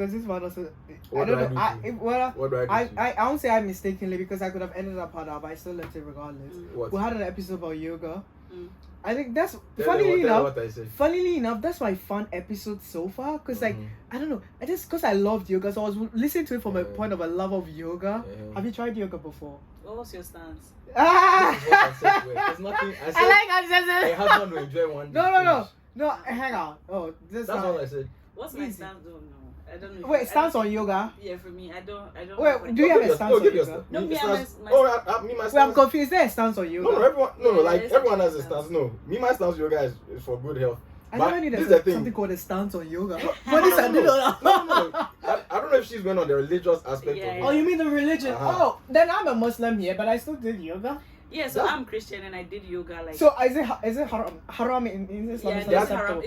Because this one also, What do I do? What do I do? I won't say I mistakenly because I could have ended up harder, but I still left it regardless. What? We had an episode about yoga. I think that's Tell what I said. funnily enough, that's my fun episode so far. Cause like I don't know, I just cause I loved yoga, so I was listening to it from a point of a love of yoga. Have you tried yoga before? What was your stance? This is what I said. There's nothing. I said I like how you said I it. have one to enjoy one. No, hang on. Oh, That's all I said. What's my stance? I don't know. Wait, stance on yoga? Yeah, for me, I don't. Wait, do you have a stance on yoga? No, me, my my stance. Wait, I'm confused. Is there a stance on yoga? Everyone has a stance. No, my stance yoga is for good health. I never knew there's something called a stance on yoga. What is that? No. I don't know if she's going on the religious aspect of it. Oh, you mean the religion? Oh, then I'm a Muslim here, but I still did yoga. Yeah, so I'm Christian and I did yoga like. So is it haram in Islam? Yeah, it's haram.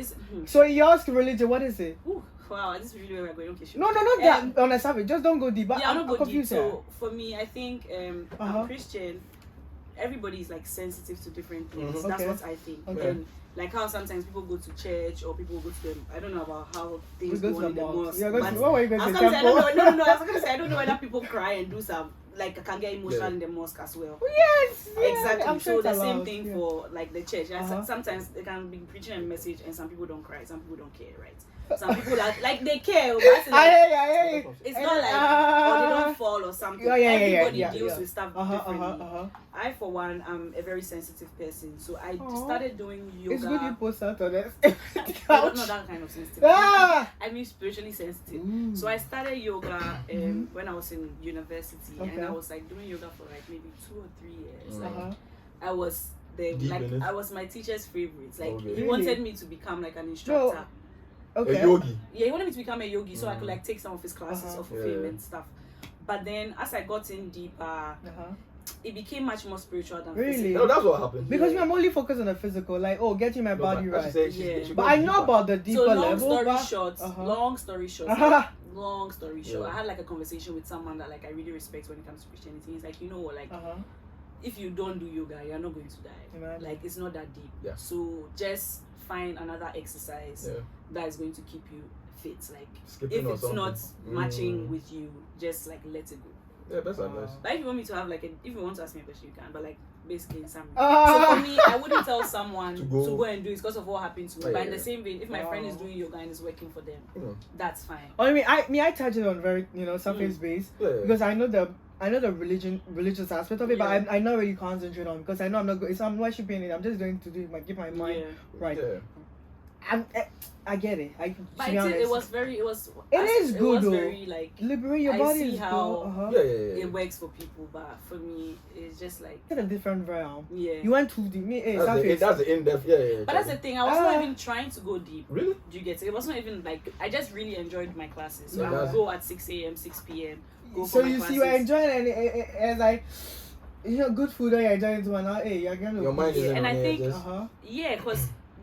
So yours religion, what is it? Ooh, wow, this is really where we're going. Okay, No, not that on a savage. Just don't go deep. Yeah, I'm not go deep. Confused. So for me, I think I'm Christian. Everybody is like sensitive to different things. Mm-hmm. That's what I think. Okay. And like how sometimes people go to church or people go to them. I don't know about how things go go to on in the mosque. what were you going to say? No, I was gonna say I don't know whether people cry and do some like I can get emotional in the mosque as well. Yes, exactly. I'm sure so the it's same allowed. thing for like the church. Sometimes they can be preaching a message and some people don't cry, some people don't care, right? Some people like they care, but it's not like or they don't fall or something. Everybody deals with stuff differently. I, for one, am a very sensitive person, so I started doing yoga. It's good you post that on it. Not that kind of sensitive. I mean spiritually sensitive. So I started yoga when I was in university, and I was like doing yoga for like maybe 2 or 3 years. Like I was I was my teacher's favorite. Like he wanted me to become like an instructor. A yogi. Yeah, he wanted me to become a yogi so I could like take some of his classes off of him and stuff. But then as I got in deeper, it became much more spiritual than physical. No, that's what happened. Because I'm only focused on the physical, like getting my body right. But I know deeper. About the deeper level. Long story short, I had like a conversation with someone that like I really respect when it comes to Christianity. He's like, you know what, like if you don't do yoga, you're not going to die. Like it's not that deep. Yeah. So just find another exercise that is going to keep you fit. Like Skipping if it's not matching with you, just like let it go. Yeah, that's advice. Like if you want me to have like if you want to ask me a question, you can. But like basically in summary. So for me, I wouldn't tell someone to go and do it because of what happened to me. But in the same vein, if my friend is doing yoga and it's working for them, that's fine. I touch it on very surface base because I know the religious aspect of it, but I'm not really concentrating on because I know I'm not good. If I'm worshiping it, I'm just going to keep my mind right. I get it. But it was very like liberate your body. I see how it works for people, but for me, it's just like it's a different realm. Yeah, you went too deep. That's the in-depth. Yeah. But that's the thing. I was not even trying to go deep. Really? Do you get it? It was not even like I just really enjoyed my classes. So I would go at 6 a.m., 6 p.m. So you see, you're enjoying it and like. Good food that you're enjoying to an hour. Hey, you're getting your mind is and I think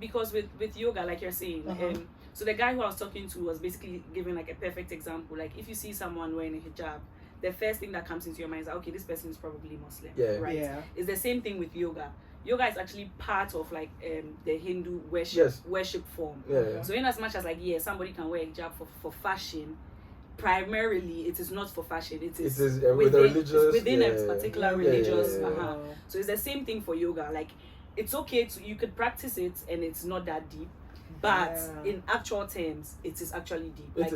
because with yoga, like you're saying, so the guy who I was talking to was basically giving like a perfect example. Like if you see someone wearing a hijab, the first thing that comes into your mind is okay, this person is probably Muslim, right? Yeah. It's the same thing with yoga. Yoga is actually part of like the Hindu worship form. So in as much as like somebody can wear a hijab for fashion. Primarily, it is not for fashion. It is within a particular religious. So it's the same thing for yoga. Like, it's okay you could practice it, and it's not that deep. But in actual terms, it is actually deep. Like,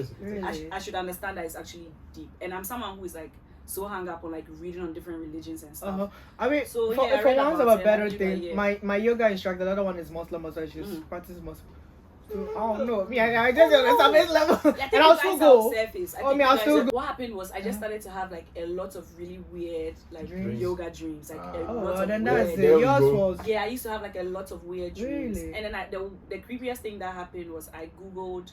I should understand that it's actually deep. And I'm someone who is like so hung up on like reading on different religions and stuff. I mean, so, for once of a better thing, my yoga instructor, the other one is Muslim, so she's practices Muslim. Oh no, I just on the surface level, and I'll still go. I'll still go. What happened was I just started to have like a lot of really weird like yoga dreams, like a lot of then that's it. Yours was I used to have like a lot of weird dreams, and then the creepiest thing that happened was I googled.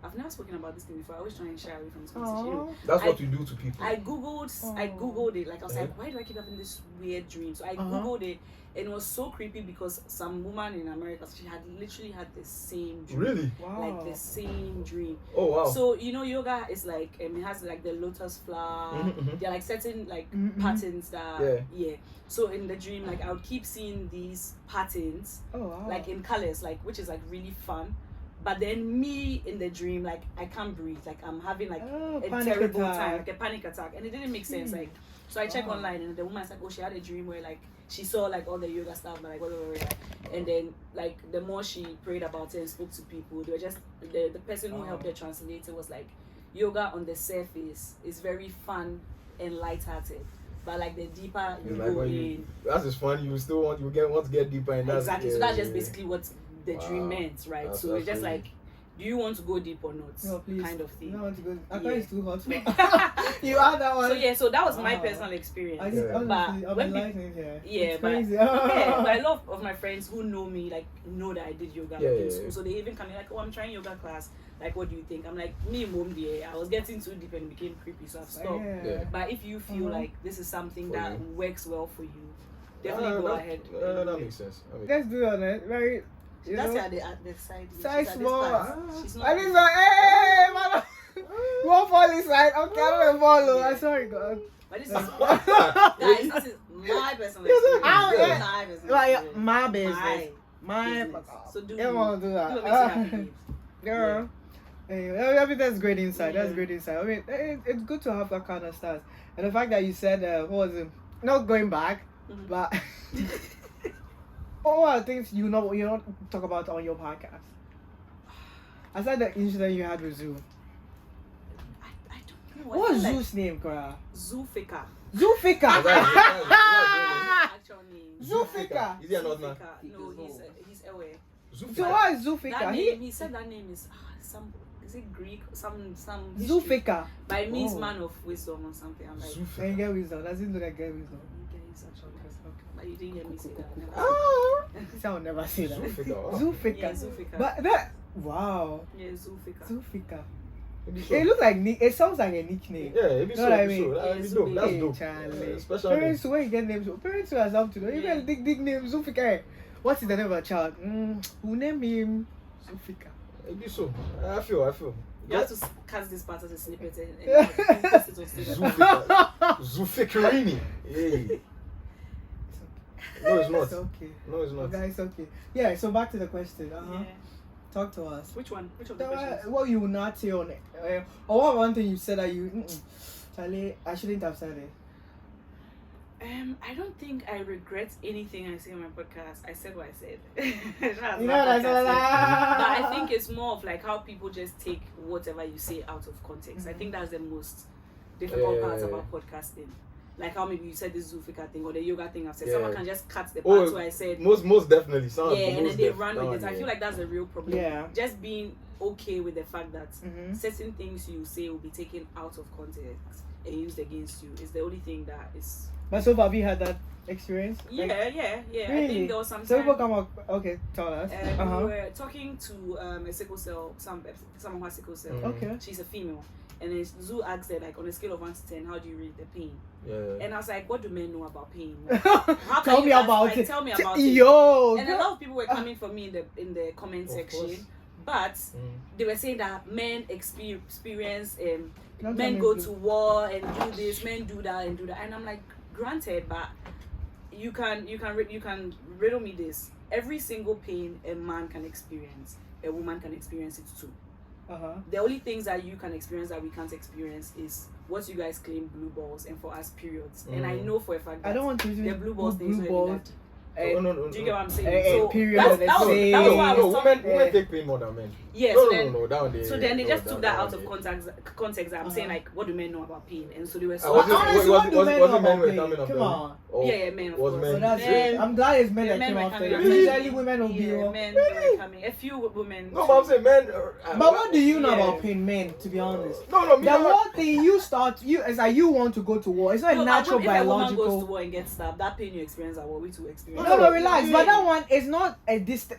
I've never spoken about this thing before. I always try and shy away from this conversation. That's what you do to people. I googled it. Like I was like, why do I keep having this weird dream? So I googled it, and it was so creepy because some woman in America, she had literally had the same dream. Really? Wow. Like the same dream. Oh wow. So yoga is like it has like the lotus flower. There are like certain like patterns that So in the dream, like I would keep seeing these patterns, like in colors, like which is like really fun. But then me in the dream, like I can't breathe, like I'm having like a panic terrible attack. time, like a panic attack, and it didn't make sense. Like, so I checked online, and the woman's like, oh, she had a dream where like she saw like all the yoga stuff, but like whatever, and then like the more she prayed about it and spoke to people, they were just the person who helped her translate it was like, yoga on the surface is very fun and lighthearted. But like the deeper you go in, that's just fun. You still want to get deeper in that. Exactly. So that's just basically what the dream meant, right? That's so it's just crazy. like, do you want to go deep or not? No, please. Kind of thing. I don't want to go. I thought Yeah. it's too hot. You had that one. So yeah, so that was my personal experience. I just, honestly, I've when been liking it here. Yeah, It's but crazy. yeah, but a lot of my friends who know me like know that I did yoga Yeah, in yeah, school. yeah. So they even come in like, oh, I'm trying yoga class. Like, what do you think? I'm like, me, mom, dear. I was getting too deep and it became creepy, so I've stopped. Yeah. But if you feel like this is something For that you. works well for you, definitely go ahead. That makes sense. Let's do it on it. Very. You That's know, at the side. Size She's at this small. part. She's not. I think so. Hey, man. You won't fall inside. Okay, I don't follow. I'm sorry, God. But this is guys, this is my personal experience. Oh, yeah. My personal Like experience. my business. My business. So do you don't want to do that. what makes you happy, babes. Girl. Anyway, I mean, that's great insight. That's Yeah. great insight. I mean, it's good to have that kind of stuff. And the fact that you said, what was it? Not going back, Mhm. but all are things you don't talk about on your podcast. Aside the incident you had with Zoo. I don't know. I What's feel Zoo's name, Kara? Zufika. Zufika. Actual name. Zufika. Is he an Northern? No, he's away. So what is Zufika? That name, he said that name is some. Is it Greek? Some. history. Zufika. But it means Oh. man of wisdom or something. I'm like, And get wisdom. Does it look like get wisdom? okay, it's actually but you didn't hear me say that. Never Oh, I will never say that. Zufika. Zufika. Yeah, Zufika. But that, wow. Yeah, Zufika. Zufika. Maybe It looks like it sounds like a nickname. Yeah, it'd be Know so. what I It'd be mean? so. That'd be Yeah, dope. Zufika. That's Hey, dope. Charlie. Special name. Parents when you get names, parents who have something to know. You Yeah. get big name Zufika. What is the name of a child? Who name him Zufika? It'd be so. I feel. You have to cast this part as a snippet and post it on stage. Zufika. Zufikarini. Hey. No, it's not. It's okay. No, it's not. Okay, it's okay. Yeah, so back to the question. Yeah. Talk to us. Which one? Which of the questions? What you will not say on it? Or what one thing you said that you... Charlie, I shouldn't have said it. I don't think I regret anything I say on my podcast. I said what I said. That's You my know what I podcast. said? But I think it's more of like how people just take whatever you say out of context. I think that's the most difficult part about podcasting. Like how maybe you said this Zufika thing or the yoga thing I've said. Yeah. Someone can just cut the parts where I said Most definitely. and then they run with it. I feel like that's the real problem. Yeah. Just being okay with the fact that Mhm. certain things you say will be taken out of context and used against you is the only thing that is. But so far, have you had that experience? Yeah. I Really? think there was some So time. people come up. Okay, tell us. We were talking to a sickle cell, someone who has sickle cell. Okay. She's a female, and then Zoo asked her like, on a scale of 1 to 10, how do you rate the pain? Yeah. And I was like, what do men know about pain? Like, how can Tell you me ask, about like, it. Tell me about it. Yo. And a lot of people were coming for me in the comment Of section, course. but they were saying that men experience Don't men tell go me, to war and do this, men do that and do that, and I'm like, granted, but you can riddle me this. Every single pain a man can experience, a woman can experience it too. The only things that you can experience that we can't experience is what you guys claim blue balls, and for us periods. And I know for a fact that I don't want to the blue balls things blue are balls. even that. No. Do you get what I'm saying? Period. That was why I was talking. Women take pain more than men. Yeah, No, so no, then, no, down there. so then they just took that out of context. context. I'm saying like, what do men know about pain? And so they were so. Was Honestly, what do men know it men about were pain? coming Come after on. them? Or Yeah, men. Of was course. men? So that's Men- it. I'm glad it's men Yeah, that men came were after coming them. after Usually them. women will be. Yeah, men were coming. A few women. No, but I'm saying men. But what do you know Yeah. about pain, men? To be honest, No, me. the one thing it's like you want to go to war. It's not a natural if a woman goes to biological. war and gets stabbed, that pain you experience at war, we too experience. No, but relax. But that one is not a It's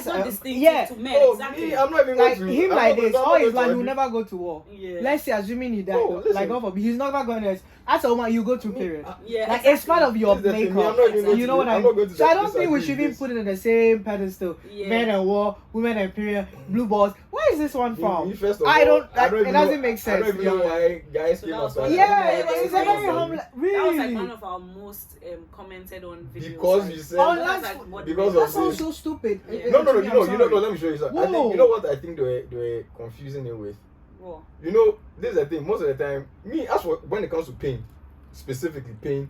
not distinctive yeah. to men. Oh, Exactly. me, I'm not even Like going to. him I'm like not- this, I'm all not his going life to he will argue. never go to war. Yeah. Let's say assuming he died, No, listen. like God forbid, he's not going to. As a woman, you go through period. Yeah, Like it's part of your This is the thing, I'm makeup. not even going You to- know what I I'm not mean? going to So I don't think we disagree should with even this. put it in the same pedestal. Yeah. Men and war, women and period, blue balls. Where is this one from? Me, first of I all, don't. I don't It even doesn't know- make sense. I don't even know why guys So came that was after what- that. Yeah, Yeah, it's a yeah, very yeah. humble. That was like one Really? of our most commented on videos. Because like, you said Like, because that of sounds this. so stupid. Yeah. No, let me show you something. I think Whoa. you know what I think they were confusing it with. What? You know, this is the thing. Most of the time, as for when it comes to pain, specifically pain,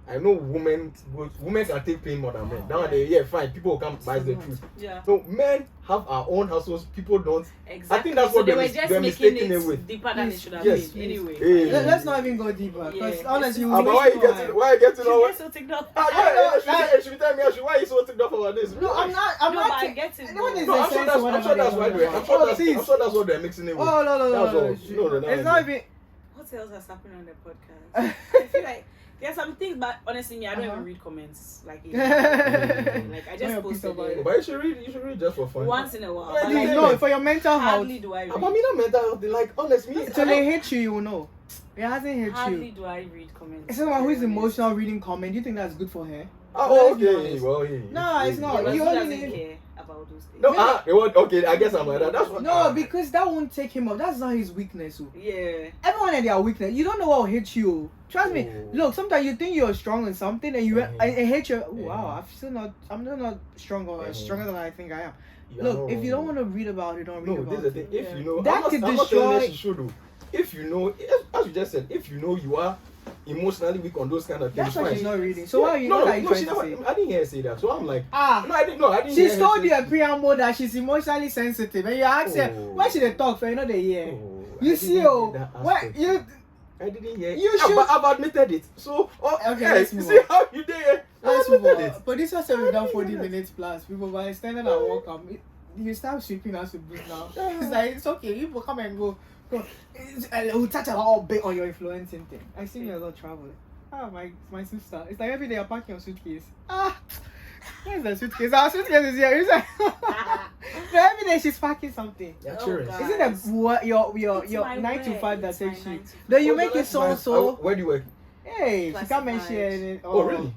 I know women can take pain more than men. Nowadays, fine, people can buy the truth. Yeah. So men have our own hustles. People don't. Exactly. I think that's so what they were just they're mistaking it with. deeper than it should have Yes. been. Anyway. Hey. Let's not even go deeper. Because honestly, But why you getting all? You get so ticked off. She be telling me, why are you so ticked off about this? No, I'm not. I'm No, not. but I get it. No one is No, I'm sure that's why they're. I'm sure that's what they're mixing it with. Oh no. It's not even. What else has happened on the podcast? I feel like there's some things, but honestly, me, I don't even read comments. Like I just posted it. But you should read just for fun. Once in a while. Like, Like, No, for your mental health. hardly do I read. But me not mental health. Like honestly, Till they hate you, you will know. It hasn't hit Hardly you. do I read comments. It's someone who is emotional reading comment. Do you think that's good for her? Oh, Let's be okay. honest. Well, No, it's not. But You who only doesn't need. care about those things? No, okay. I guess I'm like that. That's what. No, because that won't take him up. That's not his weakness. Oh. Yeah. Everyone had their weakness. You don't know what will hit you. Trust me. Oh. Look, sometimes you think you're strong in something and Mhm. I hate you. Yeah. Wow, I'm still not strong or Mhm. stronger than I think I am. You are Look, not if you don't wrong. want to read about it, don't read No, about this is the it. thing. If you know, That could I'm not saying that destroy- she should do. If you know, as you just said, if you know you are emotionally weak on those kind of things, That's why fine. she's not reading. So what are you No, what are you she trying to never. say? I didn't hear her say that. So I'm like, Ah, I didn't she hear her told say you a preamble that she's emotionally sensitive, and you ask her Oh. why should they talk for another year? Oh, You I see, didn't oh, hear that what aspect. you I didn't hear. You Yeah, should- but I've admitted it. So, Okay, yeah, let's you move see on. how you did. let's I move admitted on. it. But this was we've done I 40 didn't hear minutes plus. People by extending our welcome. You start sweeping us with books now. It's like it's okay. People come and go. We'll touch a little bit on your influencing thing. I see you a lot traveling. Ah, my sister. It's like every day you're packing your suitcase. Ah, where's the suitcase? Our suitcase is here. It's like so every day she's packing something. Yeah, Oh, cheering. God. Isn't it what your It's 9 to my 5 that work. It's takes my you? 9 to 5. Then you Oh, make so it that's so nice. so. Where do you work? Hey, she come and Classified. share it. Oh, really?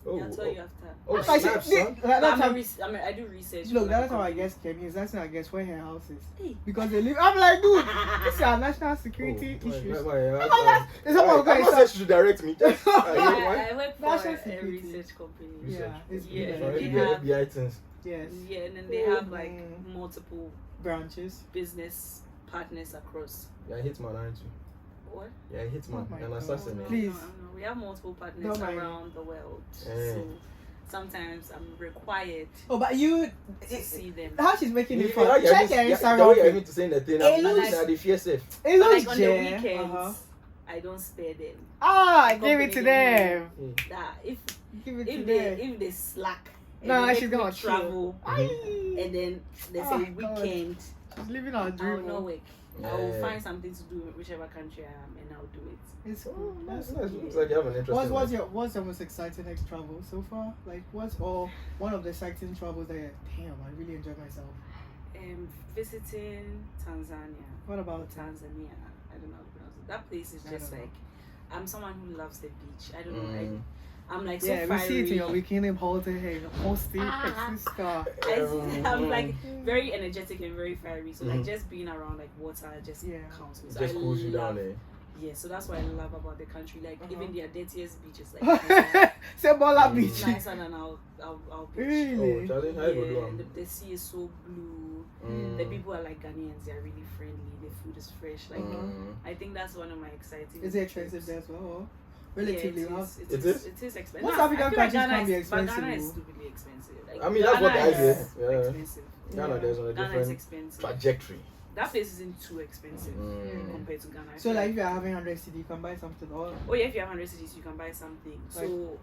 Oh, I'll tell you after. Oh, That's why snap, she, son. that's how, I do research. look, for that's my how I company. guess Kemi is. That's how I guess where her house is. Hey. Because they live. I'm like, dude, these are national security Oh, issues. I'm Someone not guys. saying she should direct me. Just, Yeah, why? I work National for a security. research company. Yeah, it's Yeah, good. Already they the have- FBI things. Yes, Yeah, and then they have like multiple branches. business partners across. Yeah, I hate man, aren't you? What? Yeah, I hate man. Oh my An God. assassin. No, eh? Please. no. We have multiple partners Don't mind. around the world. Eh. So sometimes I'm required Oh, but you. to see them. How she's making it Yeah, fun? yeah, Check yeah, her yeah, Instagram. the way you're to saying the thing, It I'm looks- at the fear safe. It But looks like on the Jen. weekends, I don't spare them. Ah, The give it to company them. That if Give it to if them. they slack, and Nah, they she's make me gonna travel, Aye. and then there's Ah, a God. weekend, She's living our I'll dream. not oh. work. I will Yeah. find something to do whichever country I am, and I'll do it. It's cool. Oh, nice, That's nice. cool. Looks like you have an interesting What's your most exciting next travel so far? Like what's one of the exciting travels that you're, damn, I really enjoy myself. Visiting Tanzania. What about Tanzania? I don't know how to pronounce it. That place is I just don't know. like, I'm someone who loves the beach. I don't know. Mm. I'm like so yeah, we fiery. see it in your weekend holding hey, posting Ah. sister. I'm like very energetic and very fiery. So like Mhm. just being around like water just Yeah. counts me. It So just I cools you down love- there. Yeah, so that's what I love about the country. Like even their dirtiest beaches, like Say Bola Mm. Beach. nicer than our beach. Really? Oh, Charlie, how you go do Yeah, am? the sea is so blue. Mm. The people are like Ghanaians. They are really friendly. The food is fresh. Like Mm. I think that's one of my exciting. Is it expensive there as well? Or relatively, Yeah, how? it It is expensive. Most No, African I feel like countries Ghana can be is- but expensive, Ghana is though. stupidly expensive. Like, I mean, that's what Ghana I hear. is Yeah. expensive. Ghana, Yeah. there's on a Ghana is different expensive. trajectory. That place isn't too expensive Mm. compared to Ghana. I So feel like if you're having 100 CD, you can buy something. Or oh yeah, if you have 100 cities, you can buy something. Like- So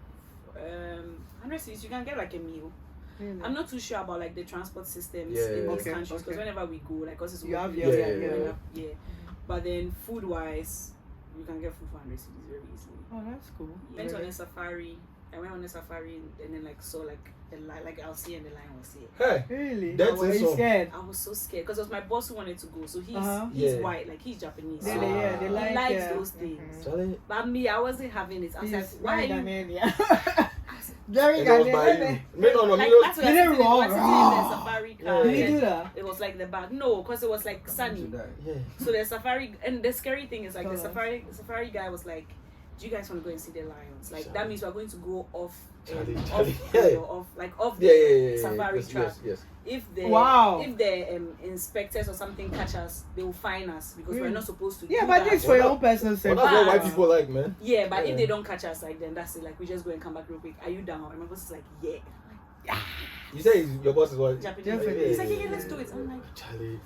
100 cities, you can get like a meal. really? I'm not too sure about like the transport systems Yeah, in yeah, these yeah. countries because Okay. whenever we go, like us is You have working, your- Yeah. yeah. But then food wise, you can get food for 100 cities very easily. Oh, that's cool. Went on Really? a safari. I went on a safari and then like saw like the lion, like I'll see and the lion was here. Hey, Really? That's Were it, you so- scared? I was so scared because it was my boss who wanted to go. So he's Uh-huh. he's Yeah. white, like he's Japanese. They, So, they, yeah, they He like likes yeah. those things. Charlie, but me, I wasn't having it. I was like, He's why are very you? Ghanaian, yeah. Very and it was by Ghanaian. you. Me, no, Like me, that's what Did I it was sitting, wrong? I was sitting in the safari car. Did he and do that? It was like the bag. No, because it was like sunny. yeah. So the safari and the scary thing is like Tell the us. safari guy was like, do you guys want to go and see the lions? Like, Charlie. that means we're going to go off Charlie. off the safari track. Yes. If the inspectors or something catch us, they will fine us because we're not supposed to. Yeah, but this for your own personal safety. Well, that's what white people like, man. Yeah, but if they don't catch us, like, then that's it. Like, we just go and come back real quick. Are you down? And my boss is like, yeah. You say your boss is what? Japanese. He's like, yeah, let's do it. I'm like, Charlie.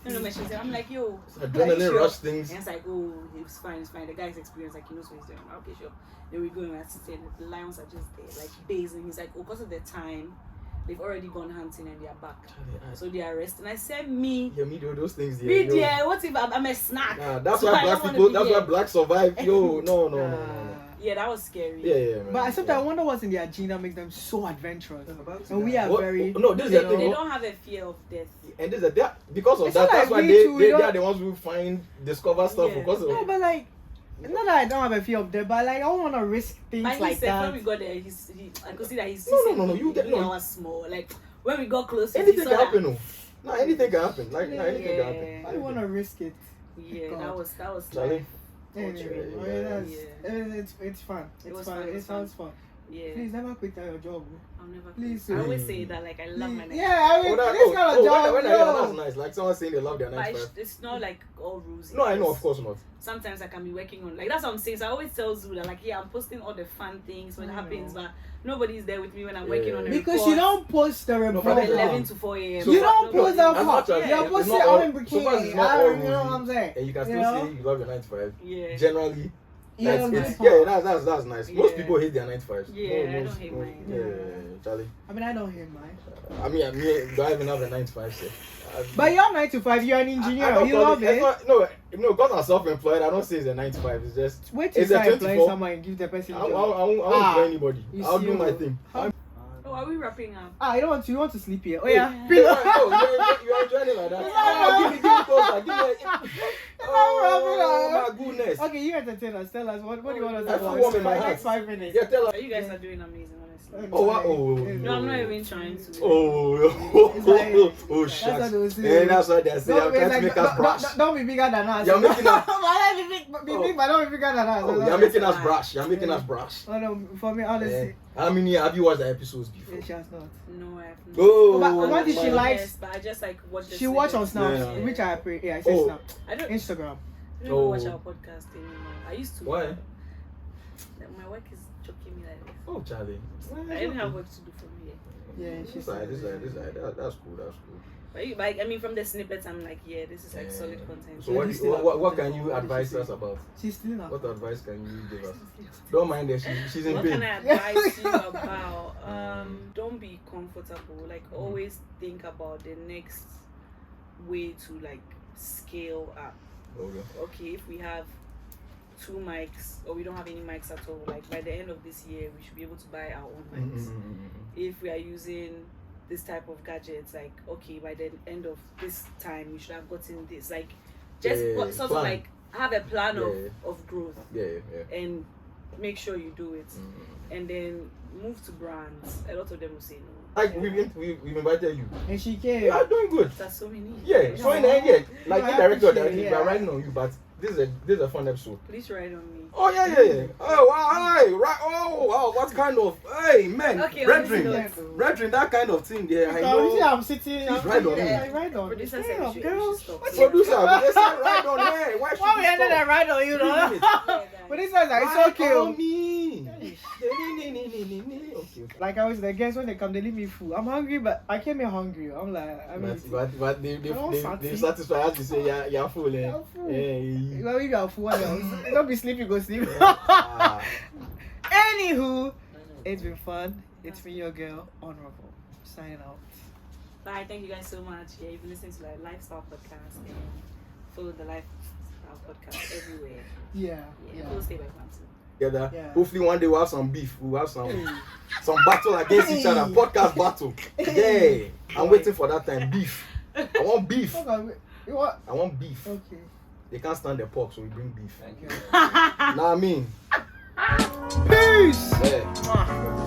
I'm like, yo. Adrenaline rush things. And it's like, oh, it's fine. The guy's experienced, like, he knows what he's doing. Okay, sure. Then we go and we're sitting. The lions are just there, like, basing. He's like, oh, because of the time, they've already gone hunting and they're back. Charlie, so they are resting. I said, me. Yeah, me do those things. Yeah, what if I'm a snack? Nah, that's why black people. That's why blacks survive. Yo, no. Yeah, that was scary. Yeah, man. But sometimes I wonder what's in their gene that makes them so adventurous. And we are very. No, this is the thing. They don't have a fear of death. And this is because of it's that. That's like why they are the ones who discover stuff. Yeah. Because of no, but like. Not that I don't have a fear of death, but like I don't want to risk things like that. When we got there, I could see that he's no. You get was small. Like when we got close, anything can happen. No, anything can happen. Like anything can happen. I don't want to risk it. Yeah, that was Charlie. Anyway, it's fun. It's fun. It sounds fun. Yeah. Please never quit your job. I'll never. Please. I always say that. Like, I love my 9 to 5. Yeah, I mean, this kind of job. That's nice. Like someone saying they love their 9 to 5. It's not like all rules. No, I know, of course not. Sometimes I can be working on, like, that's what I'm saying. So I always tell Zula, like, yeah, I'm posting all the fun things when it happens, but nobody's there with me when I'm working on the because report. You don't post the report from 11 to 4 a.m. You don't post that far. You're posting all in bikini. You know what I'm saying? And you can still say you love your 9 to 5. Yeah. Generally. That's nice. Most people hate their 9 to 5s. Yeah, I don't hate mine. Yeah, Charlie. I mean, I don't hate mine. I mean, do I even have a 9 to 5? So. But you're 9 to 5. You're an engineer. You love it. No, because I'm self-employed, I don't say it's a 9 to 5. It's just. Wait till you start employing someone and give the person. I won't employ anybody. I'll do my thing. Oh, are we wrapping up? You don't want to. You want to sleep here? Oh yeah. You're enjoying it like that. Give me closer. Oh my goodness. Okay, you entertain us. Tell us what do you want to talk about? I feel warm in my next 5 minutes. Yeah, tell us. You guys are doing amazing, honestly. No, I'm not even trying to. Shit. That's what they say. I'm trying to make us brush. Don't be bigger than us. You're making us. Be big, but don't be bigger than us. You're making us brush. You're making us brush. Oh no, for me, honestly. How many have you watched the episodes before? She has not. No, I have not. Oh, but what did she like? Yes, but I just like watch. She watch on Snap, which I pray. Yeah, I say Snap. I don't. Instagram. I don't watch our podcast anymore. I used to. Why? My work is choking me like this. Oh, Charlie. I didn't have work to do from here. Yeah, she's this. That's cool. But I mean, from the snippets, I'm like, yeah, this is like solid content. So what can you advise us about? She's still not. What advice can you give us? Don't mind that she's in pain. What can I advise you about? Don't be comfortable. Like, always think about the next way to like scale up. Okay, if we have 2 mics or we don't have any mics at all, like by the end of this year, we should be able to buy our own mics. If we are using this type of gadgets, like, okay, by the end of this time we should have gotten this, like, just sort of like have a plan of growth and make sure you do it, and then move to brands. A lot of them will say no. Like we've invited you and she came. You are doing good. That's so many. So in the end, like indirectly, we are writing on you, but this is a fun episode. Please write on me. Oh yeah. Oh wow, hey, right. Oh wow, what kind of man? Okay, red drink, that kind of thing. Yeah, I know. See, I'm sitting. Please write on me. Write on. Producer said girl. Producer, write on her. Why should we ended that right on you, though? Producer, it's okay. On me. Okay. Like I was the guests when they come, they leave me full. I'm hungry, but I came here hungry. I'm like, I mean, but they satisfy us to say you're full. You're full. Well, if you're full, don't be sleepy, go sleep. Anywho, it's been fun. It's been your girl, Honorable, signing out. Bye. Thank you guys so much. Yeah, you've been listening to the Lifestyle Podcast and follow the Lifestyle Podcast everywhere. Yeah. Follow Staybyplan too. Yeah. Hopefully one day we'll have some beef. We'll have some battle against each other. Podcast battle. Yeah. I'm waiting for that time. Beef. I want beef. What? I want beef. Okay. They can't stand the pork, so we bring beef. Thank you. Nah, I mean. Peace. Yeah.